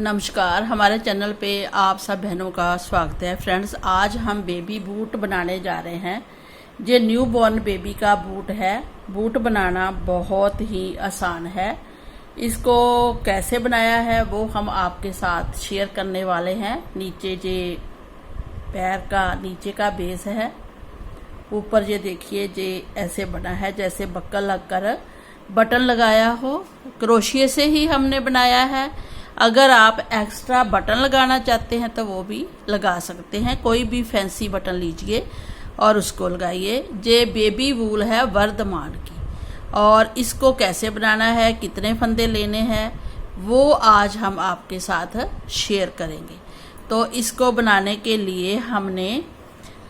नमस्कार, हमारे चैनल पे आप सब बहनों का स्वागत है। फ्रेंड्स, आज हम बेबी बूट बनाने जा रहे हैं। ये न्यू बॉर्न बेबी का बूट है। बूट बनाना बहुत ही आसान है। इसको कैसे बनाया है वो हम आपके साथ शेयर करने वाले हैं। नीचे जे पैर का नीचे का बेस है, ऊपर ये देखिए जे ऐसे बना है जैसे बक्कल लगकर बटन लगाया हो। क्रोशिया से ही हमने बनाया है। अगर आप एक्स्ट्रा बटन लगाना चाहते हैं तो वो भी लगा सकते हैं। कोई भी फैंसी बटन लीजिए और उसको लगाइए। ये बेबी वूल है वर्धमान की, और इसको कैसे बनाना है, कितने फंदे लेने हैं, वो आज हम आपके साथ शेयर करेंगे। तो इसको बनाने के लिए हमने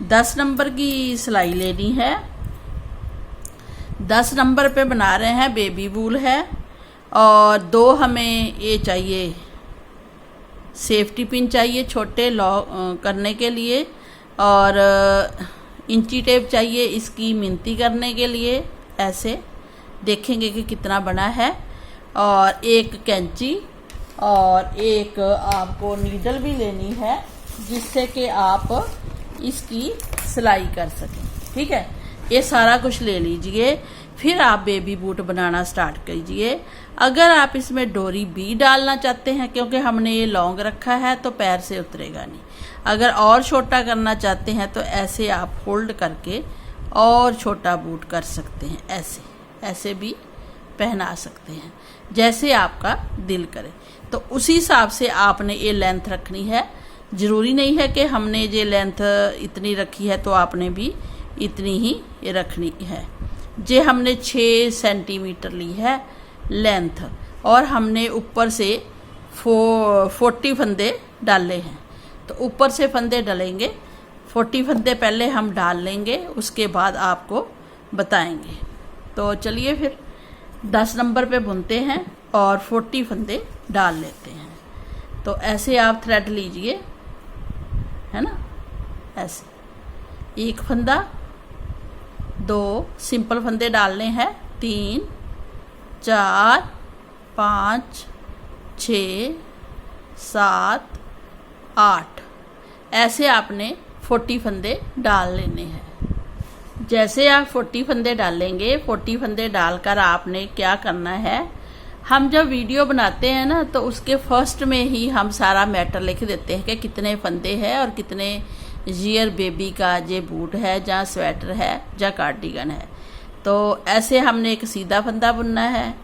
10 नंबर की सिलाई लेनी है। 10 नंबर पे बना रहे हैं, बेबी वूल है। और 2 हमें ये चाहिए सेफ्टी पिन चाहिए छोटे लॉक करने के लिए, और इंची टेप चाहिए इसकी मिनती करने के लिए। ऐसे देखेंगे कि कितना बना है। और एक कैंची और एक आपको नीडल भी लेनी है, जिससे कि आप इसकी सिलाई कर सकें। ठीक है, ये सारा कुछ ले लीजिए। फिर आप बेबी बूट बनाना स्टार्ट कीजिए। अगर आप इसमें डोरी भी डालना चाहते हैं, क्योंकि हमने ये लॉन्ग रखा है तो पैर से उतरेगा नहीं। अगर और छोटा करना चाहते हैं तो ऐसे आप फोल्ड करके और छोटा बूट कर सकते हैं। ऐसे भी पहना सकते हैं, जैसे आपका दिल करे। तो उसी हिसाब से आपने ये लेंथ रखनी है। ज़रूरी नहीं है कि हमने ये लेंथ इतनी रखी है तो आपने भी इतनी ही रखनी है। जे हमने 6 सेंटीमीटर ली है लेंथ, और हमने ऊपर से 40 फंदे डाले हैं। तो ऊपर से फंदे डालेंगे, 40 फंदे पहले हम डाल लेंगे, उसके बाद आपको बताएंगे। तो चलिए फिर 10 नंबर पे बुनते हैं और 40 फंदे डाल लेते हैं। तो ऐसे आप थ्रेड लीजिए, है ना। ऐसे एक फंदा, 2 सिंपल फंदे डालने हैं, 3 4 5 6 7 8। ऐसे आपने 40 फंदे डाल लेने हैं। जैसे आप 40 फंदे डालेंगे, 40 फंदे डालकर आपने क्या करना है, हम जब वीडियो बनाते हैं ना तो उसके फर्स्ट में ही हम सारा मैटर लिख देते हैं कि कितने फंदे हैं और कितने जीयर बेबी का ये बूट है, जहाँ स्वेटर है, जहाँ कार्डिगन है। तो ऐसे हमने एक सीधा फंदा बुनना है,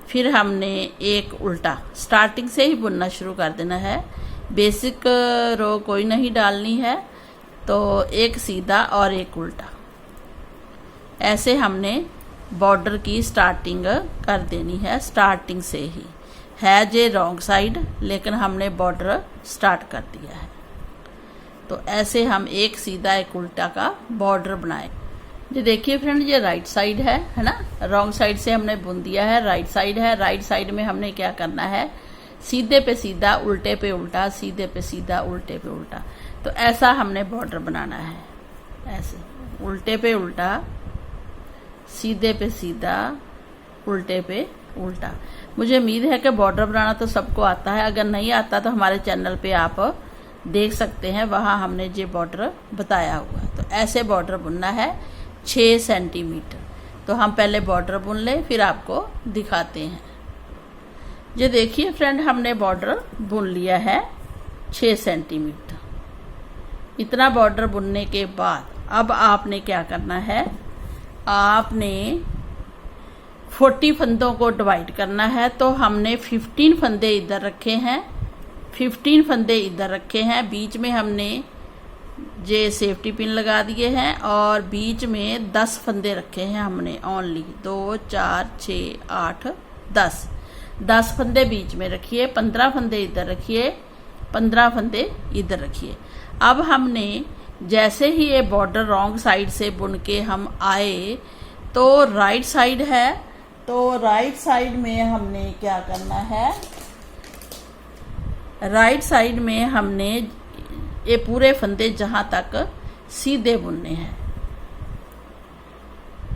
फिर हमने एक उल्टा स्टार्टिंग से ही बुनना शुरू कर देना है। बेसिक रो कोई नहीं डालनी है। तो एक सीधा और एक उल्टा, ऐसे हमने बॉर्डर की स्टार्टिंग कर देनी है। स्टार्टिंग से ही है जे रॉन्ग साइड, लेकिन हमने बॉर्डर स्टार्ट कर दिया है। तो ऐसे हम एक सीधा एक उल्टा का बॉर्डर बनाए। ये देखिए फ्रेंड, ये राइट साइड है ना। रॉन्ग साइड से हमने बुन दिया है, राइट साइड है। राइट साइड में हमने क्या करना है, सीधे पे सीधा, उल्टे पे उल्टा, सीधे पे सीधा, उल्टे पे उल्टा। तो ऐसा हमने बॉर्डर बनाना है। ऐसे उल्टे पे उल्टा, सीधे पे सीधा, उल्टे पे उल्टा। मुझे उम्मीद है कि बॉर्डर बनाना तो सबको आता है। अगर नहीं आता तो हमारे चैनल पे आप देख सकते हैं, वहाँ हमने ये बॉर्डर बताया हुआ है। तो ऐसे बॉर्डर बुनना है 6 सेंटीमीटर। तो हम पहले बॉर्डर बुन लें, फिर आपको दिखाते हैं। ये देखिए फ्रेंड, हमने बॉर्डर बुन लिया है 6 सेंटीमीटर। इतना बॉर्डर बुनने के बाद अब आपने क्या करना है, आपने 40 फंदों को डिवाइड करना है। तो हमने 15 फंदे इधर रखे हैं, 15 फंदे इधर रखे हैं। बीच में हमने जे सेफ्टी पिन लगा दिए हैं, और बीच में 10 फंदे रखे हैं हमने ओनली। 2 4 6 8 10 फंदे बीच में रखिए, 15 फंदे इधर रखिए, 15 फंदे इधर रखिए। अब हमने जैसे ही ये बॉर्डर रॉन्ग साइड से बुन के हम आए, तो राइट साइड है, तो राइट साइड में हमने क्या करना है, राइट साइड में हमने ये पूरे फंदे जहां तक सीधे बुनने हैं।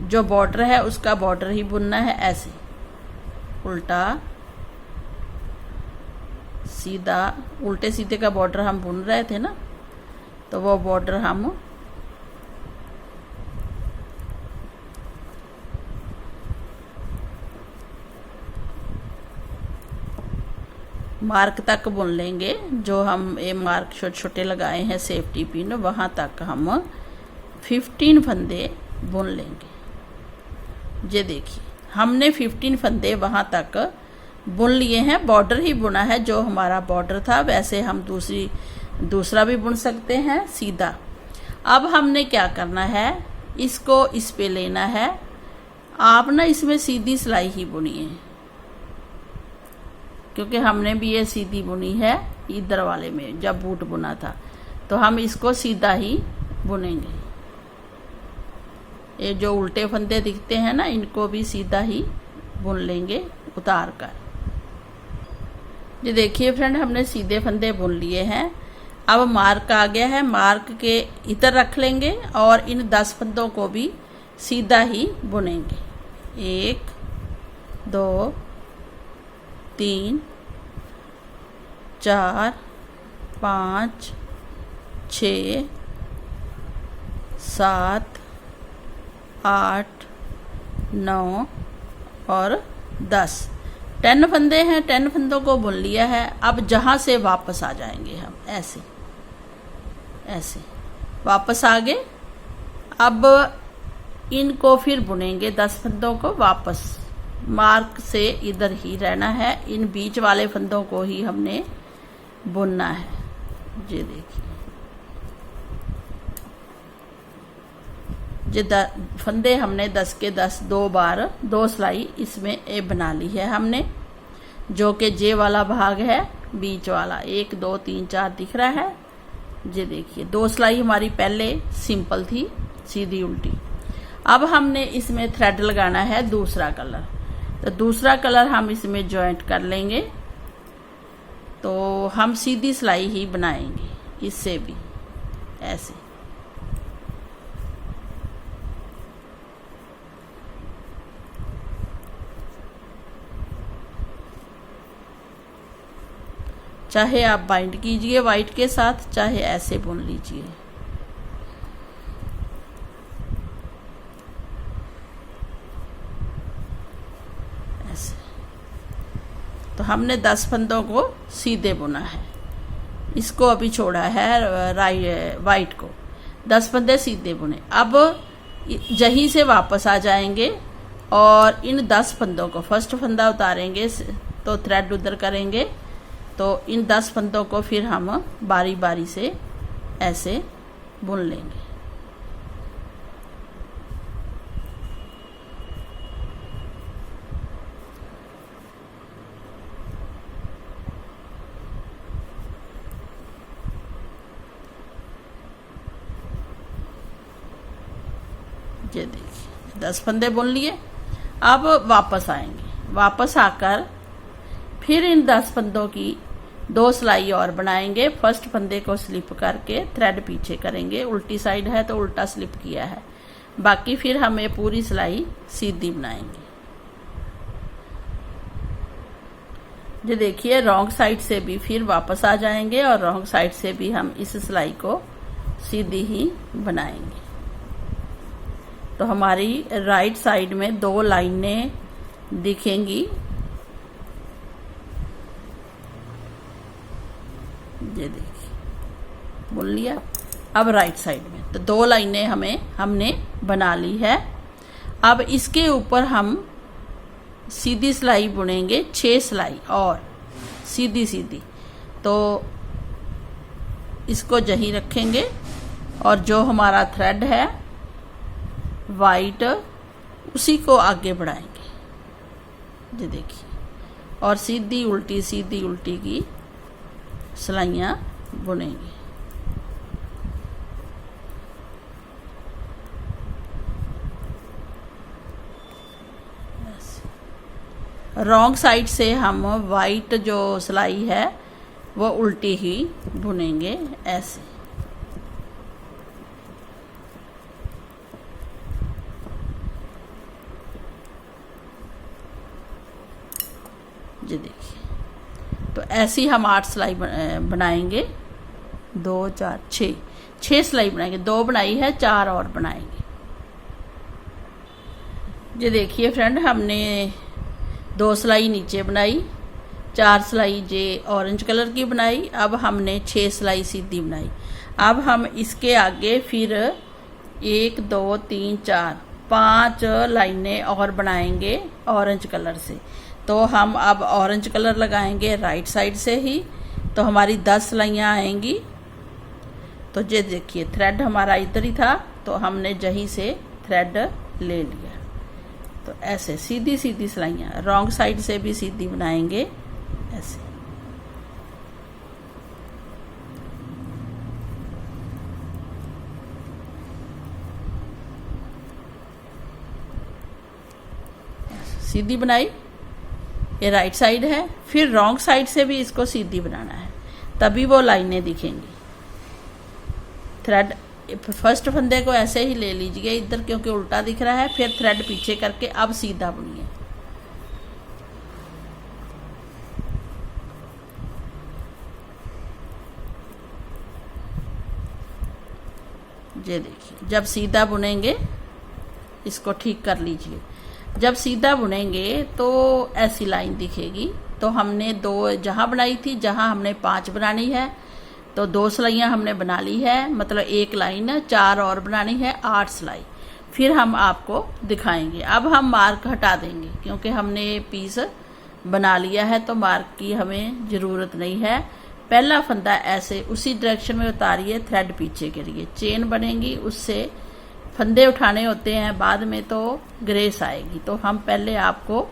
जो बॉर्डर है उसका बॉर्डर ही बुनना है। ऐसे उल्टा सीधा उल्टे सीधे का बॉर्डर हम बुन रहे थे ना, तो वो बॉर्डर हम मार्क तक बुन लेंगे। जो हम ये मार्क छोटे छोटे लगाए हैं सेफ्टी पिन, वहाँ तक हम 15 फंदे बुन लेंगे। ये देखिए हमने 15 फंदे वहाँ तक बुन लिए हैं। बॉर्डर ही बुना है, जो हमारा बॉर्डर था वैसे हम दूसरा भी बुन सकते हैं सीधा। अब हमने क्या करना है, इसको इस पे लेना है। आप ना इसमें सीधी सिलाई ही बुनिए, क्योंकि हमने भी ये सीधी बुनी है इधर वाले में जब बूट बुना था, तो हम इसको सीधा ही बुनेंगे। ये जो उल्टे फंदे दिखते हैं ना, इनको भी सीधा ही बुन लेंगे उतार कर। ये देखिए फ्रेंड, हमने सीधे फंदे बुन लिए हैं। अब मार्क आ गया है, मार्क के इधर रख लेंगे और इन 10 फंदों को भी सीधा ही बुनेंगे। 1 2 3 4 5 6 7 8 9 और 10 10 फंदे हैं। 10 फंदों को बुन लिया है। अब जहाँ से वापस आ जाएंगे हम, ऐसे ऐसे वापस आ गए। अब इनको फिर बुनेंगे 10 फंदों को वापस। मार्क से इधर ही रहना है, इन बीच वाले फंदों को ही हमने बुनना है। ये देखिए, ये फंदे हमने 10 के 10 दो बार 2 सिलाई इसमें ए बना ली है हमने, जो कि जे वाला भाग है बीच वाला। 1 2 3 4 दिख रहा है। ये देखिए 2 सिलाई हमारी पहले सिंपल थी, सीधी उल्टी। अब हमने इसमें थ्रेड लगाना है दूसरा कलर, तो दूसरा कलर हम इसमें जॉइंट कर लेंगे। तो हम सीधी सिलाई ही बनाएंगे, इससे भी ऐसे। चाहे आप बाइंड कीजिए वाइट के साथ, चाहे ऐसे बुन लीजिए। ऐसे तो हमने 10 फंदों को सीधे बुना है। इसको अभी छोड़ा है वाइट को, 10 फंदे सीधे बुने। अब जहीं से वापस आ जाएंगे और इन 10 फंदों को, फर्स्ट फंदा उतारेंगे तो थ्रेड उधर करेंगे, तो इन 10 फंदों को फिर हम बारी बारी से ऐसे बुन लेंगे। ये देखिए 10 फंदे बुन लिए। अब वापस आएंगे, वापस आकर फिर इन 10 फंदों की 2 सिलाई और बनाएंगे। फर्स्ट फंदे को स्लिप करके थ्रेड पीछे करेंगे, उल्टी साइड है तो उल्टा स्लिप किया है। बाकी फिर हमें पूरी सिलाई सीधी बनाएंगे। ये देखिए रॉन्ग साइड से भी फिर वापस आ जाएंगे और रॉन्ग साइड से भी हम इस सिलाई को सीधी ही बनाएंगे। तो हमारी राइट साइड में 2 लाइनें दिखेंगी। ये देखिए बुन लिया। अब राइट साइड में तो 2 लाइनें हमने बना ली है। अब इसके ऊपर हम सीधी सिलाई बुनेंगे, 6 सिलाई और सीधी सीधी। तो इसको जहीं रखेंगे और जो हमारा थ्रेड है वाइट, उसी को आगे बढ़ाएंगे। ये देखिए, और सीधी उल्टी की सिलाइयाँ बुनेंगे। रॉन्ग साइड से हम वाइट जो सिलाई है वो उल्टी ही बुनेंगे ऐसे। ये देखिए तो ऐसी हम 8 सिलाई बनाएंगे। 2 4 6 सिलाई बनाएंगे। 2 बनाई है, 4 और बनाएंगे। ये देखिए फ्रेंड, हमने 2 सिलाई नीचे बनाई, 4 सिलाई जे ऑरेंज कलर की बनाई। अब हमने 6 सिलाई सीधी बनाई। अब हम इसके आगे फिर 1 2 3 4 5 लाइनें और बनाएंगे ऑरेंज कलर से। तो हम अब ऑरेंज कलर लगाएंगे राइट साइड से ही, तो हमारी 10 सिलाइयाँ आएंगी। तो ये देखिए, थ्रेड हमारा इधर ही था, तो हमने जहीं से थ्रेड ले लिया। तो ऐसे सीधी सीधी सिलाइयाँ, रॉन्ग साइड से भी सीधी बनाएंगे ऐसे। सीधी बनाई, ये राइट साइड है। फिर रॉन्ग साइड से भी इसको सीधी बनाना है, तभी वो लाइनें दिखेंगी। थ्रेड फर्स्ट फंदे को ऐसे ही ले लीजिए इधर, क्योंकि उल्टा दिख रहा है। फिर थ्रेड पीछे करके अब सीधा बुनिए। ये देखिए, जब सीधा बुनेंगे इसको ठीक कर लीजिए। जब सीधा बुनेंगे तो ऐसी लाइन दिखेगी। तो हमने 2 जहाँ बनाई थी, जहाँ हमने 5 बनानी है, तो 2 सिलाइयाँ हमने बना ली है, मतलब 1 लाइन। 4 और बनानी है, 8 सिलाई। फिर हम आपको दिखाएंगे। अब हम मार्क हटा देंगे, क्योंकि हमने पीस बना लिया है, तो मार्क की हमें ज़रूरत नहीं है। पहला फंदा ऐसे उसी डायरेक्शन में उतारिए, थ्रेड पीछे करिए, चेन बनेगी, उससे फंदे उठाने होते हैं, बाद में तो ग्रेस आएगी। तो हम पहले आपको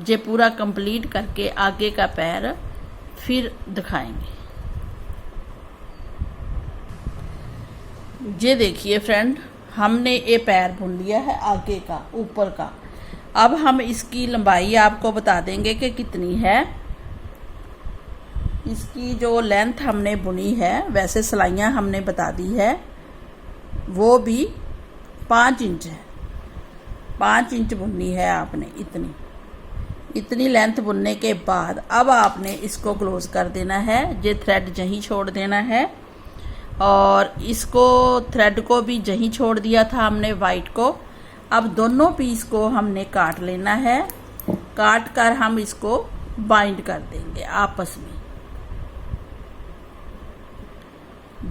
ये पूरा कंप्लीट करके आगे का पैर फिर दिखाएंगे। ये देखिए फ्रेंड, हमने ये पैर बुन लिया है आगे का, ऊपर का। अब हम इसकी लंबाई आपको बता देंगे कि कितनी है। इसकी जो लेंथ हमने बुनी है, वैसे सिलाइयाँ हमने बता दी है, वो भी 5 इंच है। 5 इंच बुननी है आपने। इतनी लेंथ बुनने के बाद अब आपने इसको क्लोज कर देना है। ये थ्रेड जहीं छोड़ देना है, और इसको थ्रेड को भी जहीं छोड़ दिया था हमने वाइट को। अब दोनों पीस को हमने काट लेना है। काट कर हम इसको बाइंड कर देंगे आपस में।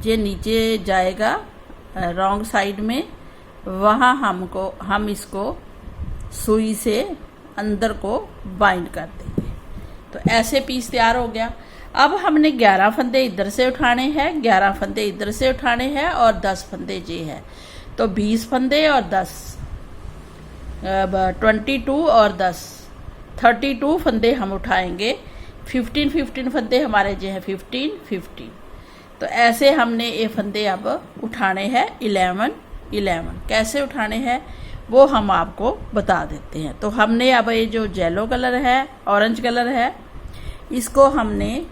ये नीचे जाएगा रॉन्ग साइड में, वहाँ हम इसको सुई से अंदर को बाइंड कर देंगे। तो ऐसे पीस तैयार हो गया। अब हमने 11 फंदे इधर से उठाने हैं, 11 फंदे इधर से उठाने हैं, और 10 फंदे ये है। तो 20 फंदे और 10, 22 और 10, 32 फंदे हम उठाएंगे। 15 फंदे हमारे जो हैं 15। तो ऐसे हमने ये फंदे अब उठाने हैं 11। कैसे उठाने हैं वो हम आपको बता देते हैं। तो हमने अब ये जो येलो कलर है, ऑरेंज कलर है, इसको हमने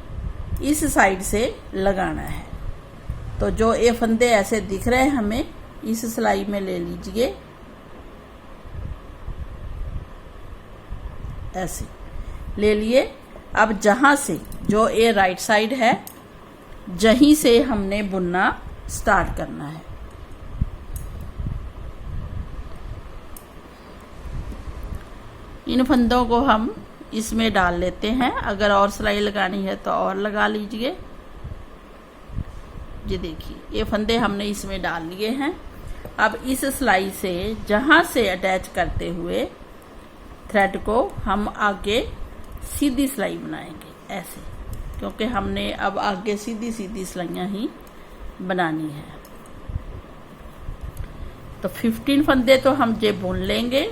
इस साइड से लगाना है। तो जो ये फंदे ऐसे दिख रहे हैं हमें, इस सिलाई में ले लीजिए, ऐसे ले लिए। अब जहाँ से जो ये राइट साइड है, जहीं से हमने बुनना स्टार्ट करना है। इन फंदों को हम इसमें डाल लेते हैं। अगर और सिलाई लगानी है तो और लगा लीजिए। ये देखिए, ये फंदे हमने इसमें डाल लिए हैं। अब इस सिलाई से जहाँ से अटैच करते हुए थ्रेड को हम आगे सीधी सिलाई बनाएंगे ऐसे, क्योंकि हमने अब आगे सीधी सीधी सिलाइयाँ ही बनानी है। तो 15 फंदे तो हम ये बुन लेंगे।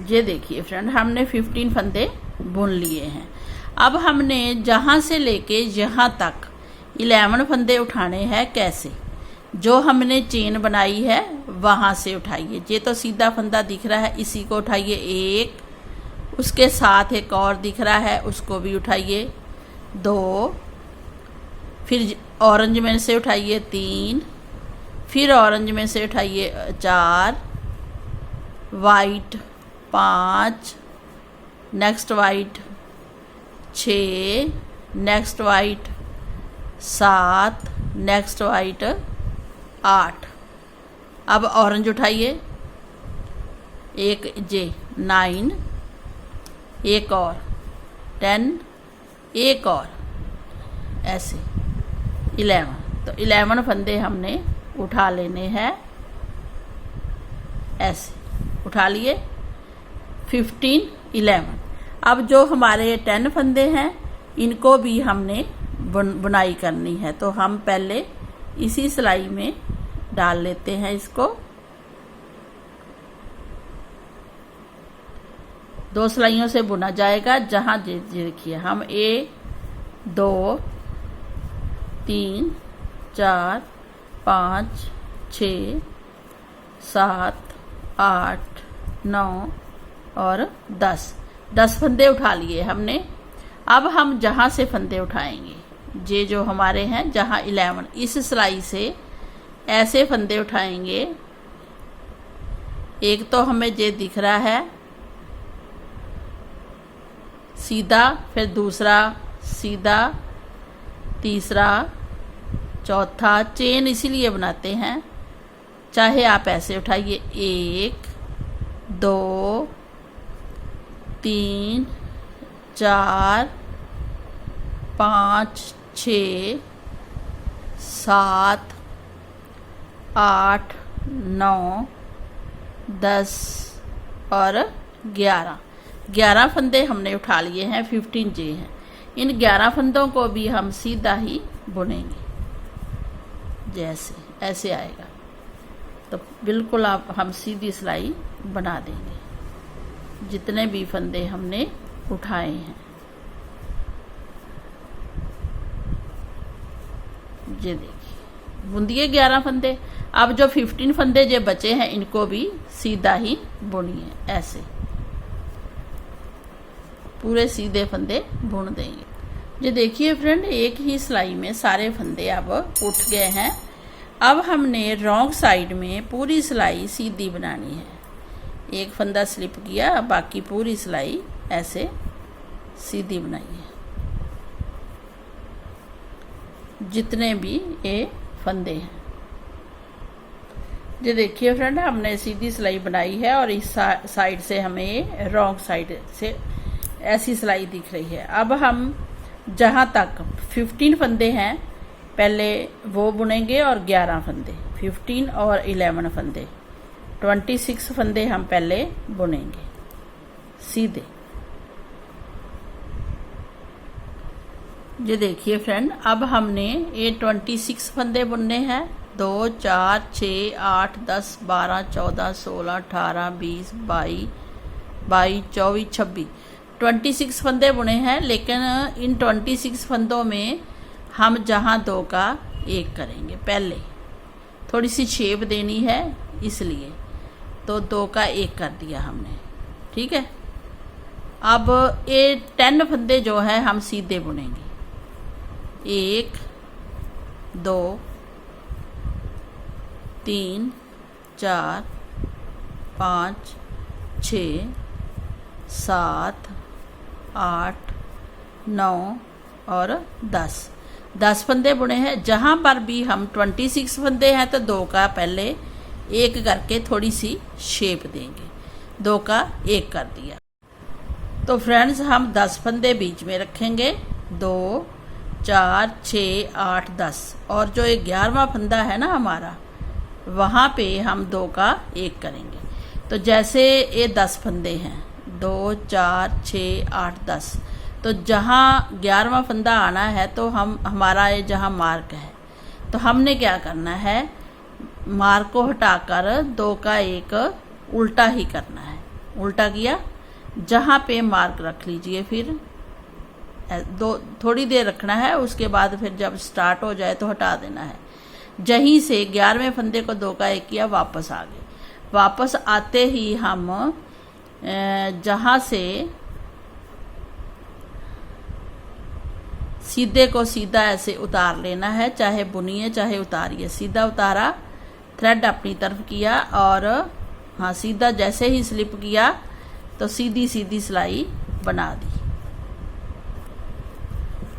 ये देखिए फ्रेंड, हमने 15 फंदे बुन लिए हैं। अब हमने जहाँ से लेके यहाँ तक 11 फंदे उठाने हैं। कैसे? जो हमने चेन बनाई है वहाँ से उठाइए। ये तो सीधा फंदा दिख रहा है, इसी को उठाइए 1, उसके साथ एक और दिख रहा है, उसको भी उठाइए 2, फिर ऑरेंज में से उठाइए 3, फिर ऑरेंज में से उठाइए 4, white 5, next white 6, next white 7, next white 8। अब ऑरेंज उठाइए, एक जे 9, एक और 10, एक और ऐसे 11। तो 11 फंदे हमने उठा लेने हैं, ऐसे उठा लिए 15, 11। अब जो हमारे 10 फंदे हैं इनको भी हमने बुनाई करनी है, तो हम पहले इसी सिलाई में डाल लेते हैं इसको। 2 सिलाइयों से बुना जाएगा। जहाँ देखिए हम 1, 2, 3, 4, 5, 6, 7, 8, 9 और 10 फंदे उठा लिए हमने। अब हम जहाँ से फंदे उठाएंगे, ये जो हमारे हैं जहाँ 11, इस सिलाई से ऐसे फंदे उठाएंगे। एक तो हमें ये दिख रहा है सीधा, फिर दूसरा सीधा, तीसरा, चौथा। चेन इसीलिए बनाते हैं, चाहे आप ऐसे उठाइए 1, 2, 3, 4, 5, 6, 7, 8, 9, 10 और 11 फंदे हमने उठा लिए हैं। 15 जे हैं। इन 11 फंदों को भी हम सीधा ही बुनेंगे, जैसे ऐसे आएगा। तो बिल्कुल हम सीधी सिलाई बना देंगे जितने भी फंदे हमने उठाए हैं। ये देखिए बुन दिए 11 फंदे। अब जो 15 फंदे जो बचे हैं इनको भी सीधा ही बुनिए, ऐसे पूरे सीधे फंदे बुन देंगे। ये देखिए फ्रेंड, एक ही सिलाई में सारे फंदे अब उठ गए हैं। अब हमने रॉन्ग साइड में पूरी सिलाई सीधी बनानी है। एक फंदा स्लिप किया, बाकी पूरी सिलाई ऐसे सीधी बनाइए, जितने भी ये फंदे हैं। ये देखिए फ्रेंड, हमने सीधी सिलाई बनाई है और इस साइड से हमें रॉन्ग साइड से ऐसी सिलाई दिख रही है। अब हम जहाँ तक 15 फंदे हैं पहले वो बुनेंगे और 11 फंदे, 15 और 11 फंदे, 26 फंदे हम पहले बुनेंगे सीधे। ये देखिए फ्रेंड, अब हमने ये 26 फंदे बुनने हैं। 2, 4, 6, 8, 10, 12, 14, 16, 18, 20, 22, 24, 26, 26 फंदे बुने हैं। लेकिन इन 26 फंदों में हम जहाँ 2 का 1 करेंगे, पहले थोड़ी सी शेप देनी है इसलिए, तो 2 का 1 कर दिया हमने, ठीक है। अब ये 10 फंदे जो है हम सीधे बुनेंगे। 1, 2, 3, 4, 5, 6, 7, 8, 9 और 10 फंदे बुने हैं। जहाँ पर भी हम 26 फंदे हैं तो 2 का पहले 1 करके थोड़ी सी शेप देंगे। 2 का 1 कर दिया। तो फ्रेंड्स, हम 10 फंदे बीच में रखेंगे, 2, 4, 6, 8, 10, और जो 11वां फंदा है ना हमारा, वहाँ पे हम 2 का 1 करेंगे। तो जैसे ये 10 फंदे हैं, 2, 4, 6, 8, 10, तो जहाँ 11वां फंदा आना है तो हमारा ये जहाँ मार्क है, तो हमने क्या करना है, मार्क को हटाकर 2 का 1 उल्टा ही करना है। उल्टा किया, जहाँ पे मार्क रख लीजिए, फिर थोड़ी देर रखना है, उसके बाद फिर जब स्टार्ट हो जाए तो हटा देना है। जहीं से 11वें फंदे को 2 का 1 किया, वापस आ गए। वापस आते ही हम जहाँ से सीधे को सीधा ऐसे उतार लेना है, चाहे बुनिए चाहे उतारिए। सीधा उतारा, थ्रेड अपनी तरफ किया और हाँ सीधा जैसे ही स्लिप किया तो सीधी सीधी सिलाई बना दी,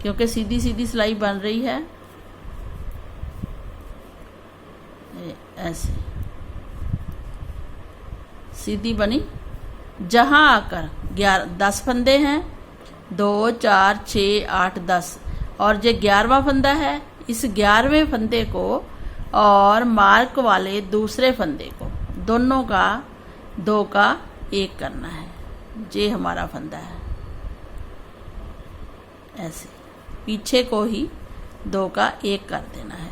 क्योंकि सीधी सीधी सिलाई बन रही है ऐसे सीधी बनी। जहां आकर 10 फंदे हैं, 2 4 6 8 10, और ये 11वां फंदा है, इस 11वें फंदे को और मार्क वाले दूसरे फंदे को दोनों का 2 का 1 करना है। ये हमारा फंदा है, ऐसे पीछे को ही 2 का 1 कर देना है।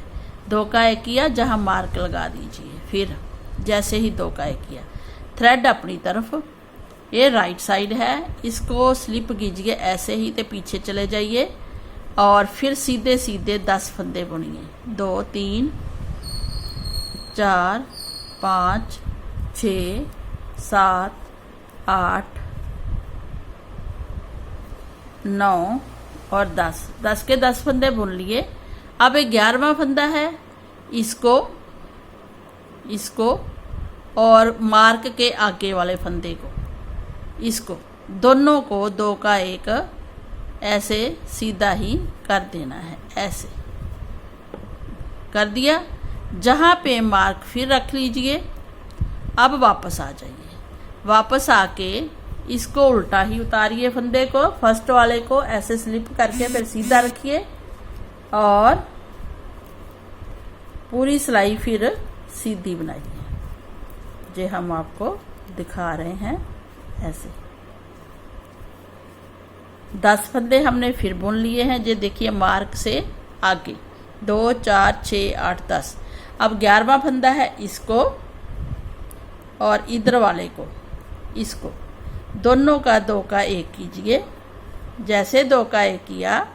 2 का 1 किया, जहां मार्क लगा दीजिए। फिर जैसे ही 2 का 1 किया, थ्रेड अपनी तरफ, ये राइट साइड है, इसको स्लिप कीजिए ऐसे ही, तो पीछे चले जाइए और फिर सीधे सीधे 10 फंदे बुनिए। 2 3 4 5 6 7 8 9 और 10, 10 के 10 फंदे बुन लिए। अब एक 11वां फंदा है, इसको और मार्क के आगे वाले फंदे को, इसको दोनों को 2 का 1 ऐसे सीधा ही कर देना है। ऐसे कर दिया, जहाँ पे मार्क फिर रख लीजिए। अब वापस आ जाइए, वापस आके इसको उल्टा ही उतारिए, फंदे को फर्स्ट वाले को ऐसे स्लिप करके फिर सीधा रखिए और पूरी सिलाई फिर सीधी बनाइए। जो हम आपको दिखा रहे हैं ऐसे 10 फंदे हमने फिर बुन लिए हैं। ये देखिए मार्क से आगे 2 4 6 8 10। अब 11वां फंदा है, इसको और इधर वाले को, इसको दोनों का 2 का 1 कीजिए। जैसे 2 का 1 किया,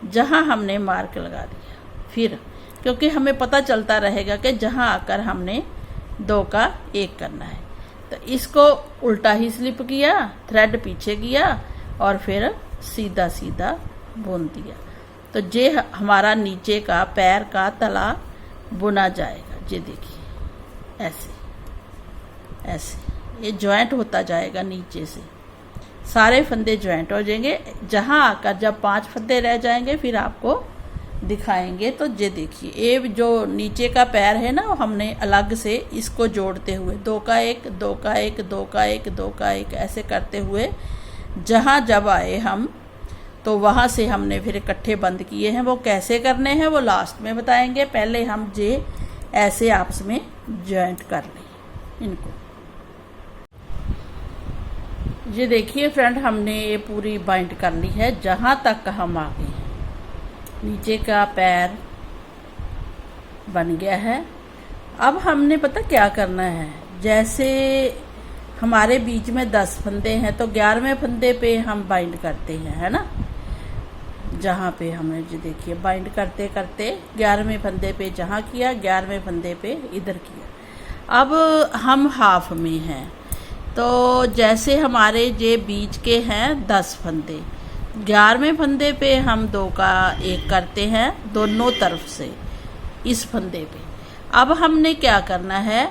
जहां हमने मार्क लगा दिया, फिर क्योंकि हमें पता चलता रहेगा कि जहां आकर हमने 2 का 1 करना है, तो इसको उल्टा ही स्लिप किया, थ्रेड पीछे किया और फिर सीधा सीधा बुन दिया। तो ये हमारा नीचे का पैर का तला बुना जाएगा। ये देखिए ऐसे ऐसे ये ज्वाइंट होता जाएगा, नीचे से सारे फंदे ज्वाइंट हो जाएंगे। जहां आकर जब 5 फंदे रह जाएंगे फिर आपको दिखाएंगे। तो ये देखिए, ये जो नीचे का पैर है ना, हमने अलग से इसको जोड़ते हुए 2 का 1 2 का 1 2 का 1 2 का 1 ऐसे करते हुए जहाँ जब आए हम, तो वहाँ से हमने फिर इकट्ठे बंद किए हैं। वो कैसे करने हैं वो लास्ट में बताएंगे, पहले हम ये ऐसे आपस में जॉइंट कर लें इनको। ये देखिए फ्रेंड, हमने ये पूरी बाइंड कर ली है जहाँ तक हम आ गए हैं। नीचे का पैर बन गया है। अब हमने पता क्या करना है, जैसे हमारे बीच में 10 फंदे हैं तो 11वें फंदे पे हम बाइंड करते हैं, है ना। जहाँ पे हमने जो देखिए बाइंड करते करते 11वें फंदे पे जहाँ किया, 11वें फंदे पे इधर किया। अब हम हाफ में हैं, तो जैसे हमारे जे बीच के हैं 10 फंदे, 11वें फंदे पे हम 2 का 1 करते हैं दोनों तरफ से इस फंदे पे। अब हमने क्या करना है,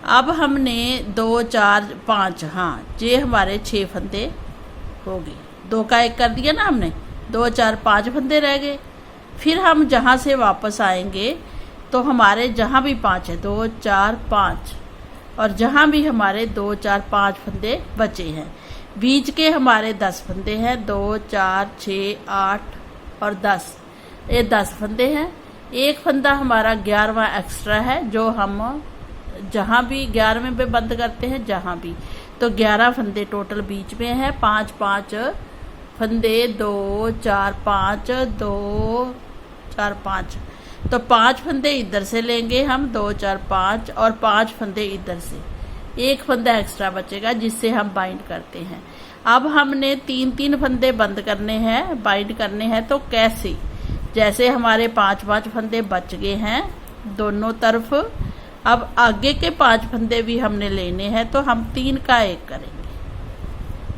अब हमने 2 4 5, हाँ ये हमारे 6 फंदे हो गए। 2 का 1 कर दिया ना हमने, 2 4 5 फंदे रह गए। फिर हम जहाँ से वापस आएंगे तो हमारे जहाँ भी 5 है 2 4 5, और जहाँ भी हमारे 2 4 5 फंदे बचे हैं, बीच के हमारे 10 फंदे हैं, 2 4 6 8 और 10, ये 10 फंदे हैं। एक फंदा हमारा 11वां एक्स्ट्रा है, जो हम जहाँ भी 11वें पे बंद करते हैं, जहाँ भी, तो 11 फंदे टोटल बीच में है। 5 5 फंदे, 2 4 5 2 4 5, तो 5 फंदे इधर से लेंगे हम, 2 4 5, और 5 फंदे इधर से, एक फंदा एक्स्ट्रा बचेगा जिससे हम बाइंड करते हैं। अब हमने 3 फंदे बंद करने हैं, बाइंड करने हैं। तो कैसे, जैसे हमारे 5 5 फंदे बच गए हैं दोनों तरफ, अब आगे के 5 फंदे भी हमने लेने हैं, तो हम 3 का 1 करेंगे।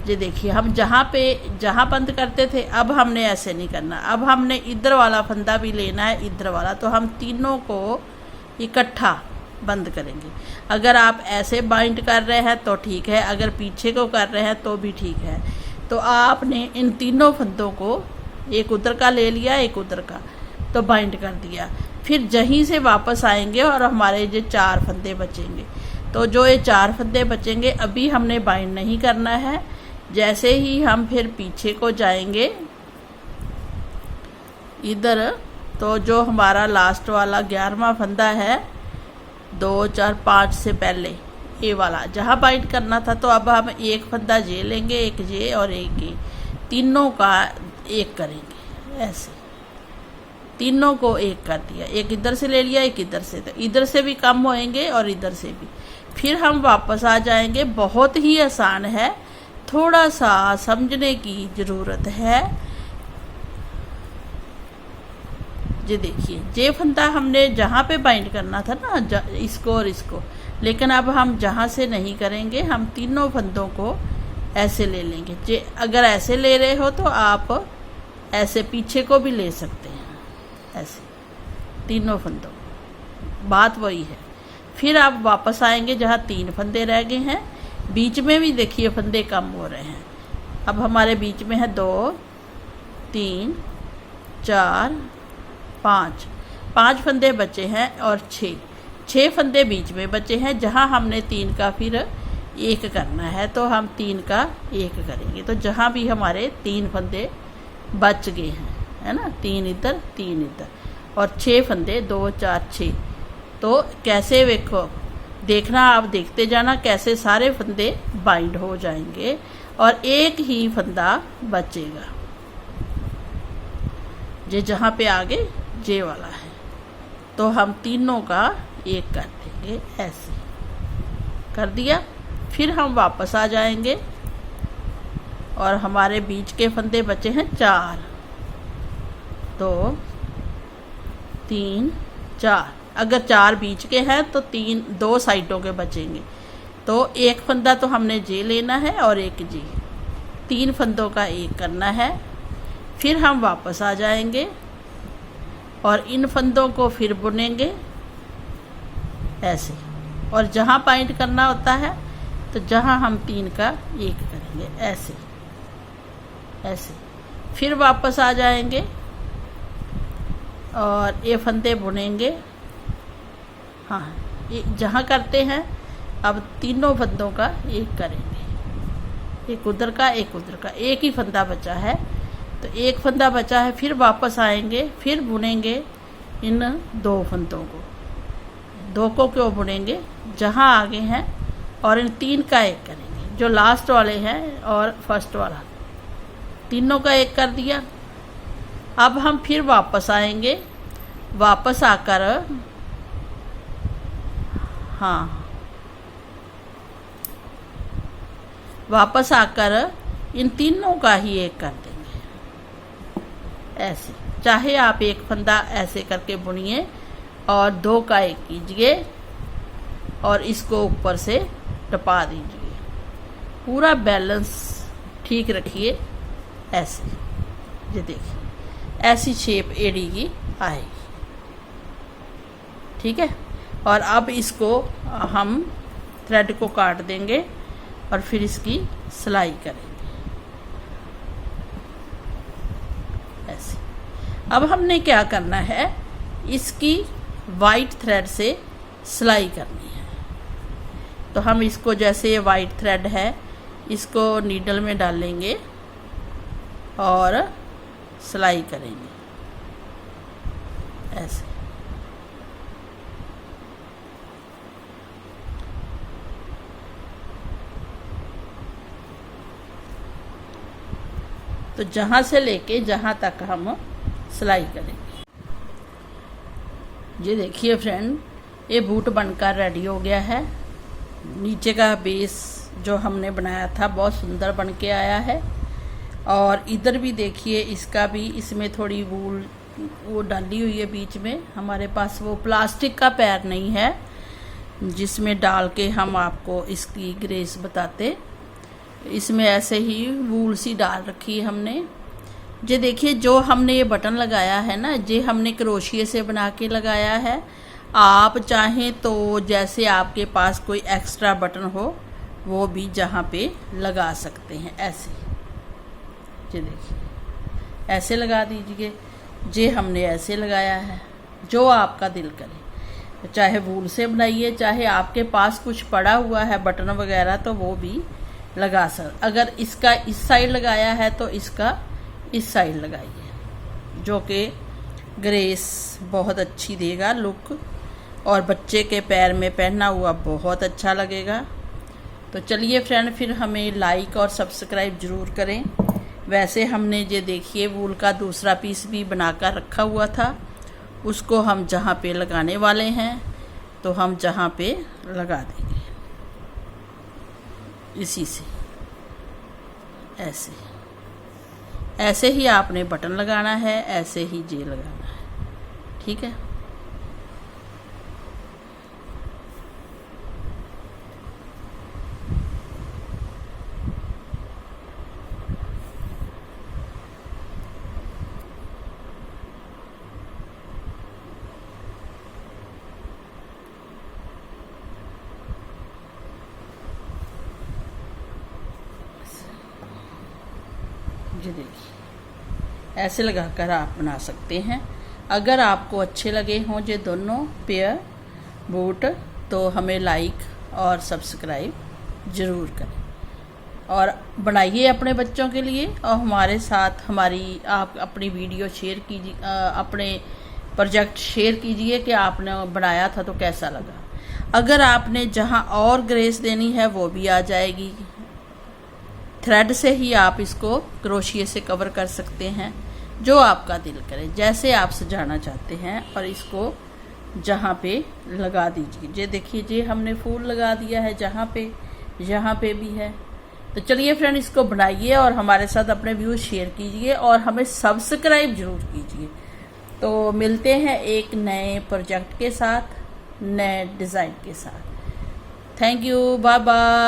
ये देखिए, हम जहाँ बंद करते थे अब हमने ऐसे नहीं करना, अब हमने इधर वाला फंदा भी लेना है, इधर वाला। तो हम तीनों को इकट्ठा बंद करेंगे। अगर आप ऐसे बाइंड कर रहे हैं तो ठीक है, अगर पीछे को कर रहे हैं तो भी ठीक है। तो आपने इन तीनों फंदों को, एक उधर का ले लिया एक उधर का, तो बाइंड कर दिया। फिर जहीं से वापस आएंगे और हमारे जो 4 फंदे बचेंगे, तो जो ये 4 फंदे बचेंगे अभी हमने बाइंड नहीं करना है। जैसे ही हम फिर पीछे को जाएंगे इधर, तो जो हमारा लास्ट वाला 11वां फंदा है 2 4 5 से पहले ये वाला जहाँ बाइंड करना था, तो अब हम एक फंदा ये लेंगे, एक ये और एक ये, तीनों का एक करेंगे। ऐसे तीनों को एक कर दिया, एक इधर से ले लिया एक इधर से, तो इधर से भी कम होएंगे और इधर से भी। फिर हम वापस आ जाएंगे। बहुत ही आसान है, थोड़ा सा समझने की ज़रूरत है। ये देखिए, ये फंदा हमने जहाँ पे बाइंड करना था ना, इसको और इसको, लेकिन अब हम जहाँ से नहीं करेंगे, हम तीनों फंदों को ऐसे ले लेंगे। जे अगर ऐसे ले रहे हो तो आप ऐसे पीछे को भी ले सकते हैं, ऐसे तीनों फंदों, बात वही है। फिर आप वापस आएंगे जहाँ 3 फंदे रह गए हैं, बीच में भी देखिए फंदे कम हो रहे हैं। अब हमारे बीच में है 2 3 4 5 फंदे बचे हैं और 6 फंदे बीच में बचे हैं, जहाँ हमने 3 का फिर 1 करना है, तो हम 3 का 1 करेंगे। तो जहाँ भी हमारे 3 फंदे बच गए हैं, है ना, 3 इधर 3 इधर, और 6 फंदे 2 4 6। तो कैसे देखो, देखना, आप देखते जाना कैसे सारे फंदे बाइंड हो जाएंगे और एक ही फंदा बचेगा, जे जहाँ पे आगे जे वाला है। तो हम तीनों का 1 कर देंगे, ऐसे कर दिया। फिर हम वापस आ जाएंगे और हमारे बीच के फंदे बचे हैं 4 2 3 4। अगर 4 बीच के हैं तो 2 साइडों के बचेंगे, तो एक फंदा तो हमने जे लेना है और एक जी, 3 फंदों का 1 करना है। फिर हम वापस आ जाएंगे और इन फंदों को फिर बुनेंगे ऐसे, और जहाँ बाइंड करना होता है तो जहाँ हम 3 का 1 करेंगे, ऐसे ऐसे। फिर वापस आ जाएंगे और ये फंदे बुनेंगे। हाँ, ये जहाँ करते हैं अब तीनों फंदों का 1 करेंगे, एक उधर का एक उधर का, एक ही फंदा बचा है, तो एक फंदा बचा है। फिर वापस आएंगे, फिर बुनेंगे इन 2 फंदों को। 2 को क्यों बुनेंगे, जहाँ आगे हैं, और इन 3 का 1 करेंगे, जो लास्ट वाले हैं और फर्स्ट वाला, तीनों का 1 कर दिया। अब हम फिर वापस आएंगे, वापस आकर वापस आकर इन तीनों का ही 1 कर देंगे, ऐसे। चाहे आप एक फंदा ऐसे करके बुनिए और 2 का 1 कीजिए और इसको ऊपर से टपा दीजिए, पूरा बैलेंस ठीक रखिए, ऐसे। ये देखिए, ऐसी शेप एड़ी की आएगी, ठीक है। और अब इसको हम थ्रेड को काट देंगे और फिर इसकी सिलाई करेंगे, ऐसे। अब हमने क्या करना है, इसकी वाइट थ्रेड से सिलाई करनी है। तो हम इसको, जैसे ये वाइट थ्रेड है, इसको नीडल में डालेंगे और सिलाई करेंगे, ऐसे। तो जहाँ से लेके जहाँ तक हम सिलाई करेंगे। ये देखिए फ्रेंड, ये बूट बनकर रेडी हो गया है। नीचे का बेस जो हमने बनाया था बहुत सुंदर बन के आया है। और इधर भी देखिए, इसका भी, इसमें थोड़ी वूल वो डाली हुई है बीच में। हमारे पास वो प्लास्टिक का पैर नहीं है जिसमें डाल के हम आपको इसकी ग्रेस बताते। इसमें ऐसे ही वूल सी डाल रखी है हमने। ये देखिए, जो हमने ये बटन लगाया है ना, ये हमने क्रोशिए से बना के लगाया है। आप चाहें तो जैसे आपके पास कोई एक्स्ट्रा बटन हो वो भी जहाँ पे लगा सकते हैं। ऐसे ये देखिए, ऐसे लगा दीजिए। जे हमने ऐसे लगाया है, जो आपका दिल करे, चाहे वूल से बनाइए, चाहे आपके पास कुछ पड़ा हुआ है बटन वगैरह तो वो भी लगा सकते। अगर इसका इस साइड लगाया है तो इसका इस साइड लगाइए, जो कि ग्रेस बहुत अच्छी देगा लुक, और बच्चे के पैर में पहना हुआ बहुत अच्छा लगेगा। तो चलिए फ्रेंड, फिर हमें लाइक और सब्सक्राइब ज़रूर करें। वैसे हमने ये देखिए वूल का दूसरा पीस भी बनाकर रखा हुआ था, उसको हम जहाँ पे लगाने वाले हैं तो हम जहाँ पे लगा देंगे इसी से। ऐसे ऐसे ही आपने बटन लगाना है, ऐसे ही जे लगाना है, ठीक है। ये देखिए, ऐसे लगाकर आप बना सकते हैं। अगर आपको अच्छे लगे हों ये दोनों पेयर बूट तो हमें लाइक और सब्सक्राइब ज़रूर करें, और बनाइए अपने बच्चों के लिए, और हमारे साथ हमारी आप अपनी वीडियो शेयर कीजिए, अपने प्रोजेक्ट शेयर कीजिए कि आपने बनाया था तो कैसा लगा। अगर आपने जहां और ग्रेस देनी है वो भी आ जाएगी। थ्रेड से ही आप इसको क्रोशिए से कवर कर सकते हैं, जो आपका दिल करे, जैसे आप सजाना चाहते हैं। और इसको जहाँ पे लगा दीजिए। ये देखिए, ये हमने फूल लगा दिया है जहाँ पे, यहाँ पे भी है। तो चलिए फ्रेंड, इसको बनाइए और हमारे साथ अपने व्यूज शेयर कीजिए, और हमें सब्सक्राइब जरूर कीजिए। तो मिलते हैं एक नए प्रोजेक्ट के साथ, नए डिज़ाइन के साथ। Thank you, bye bye.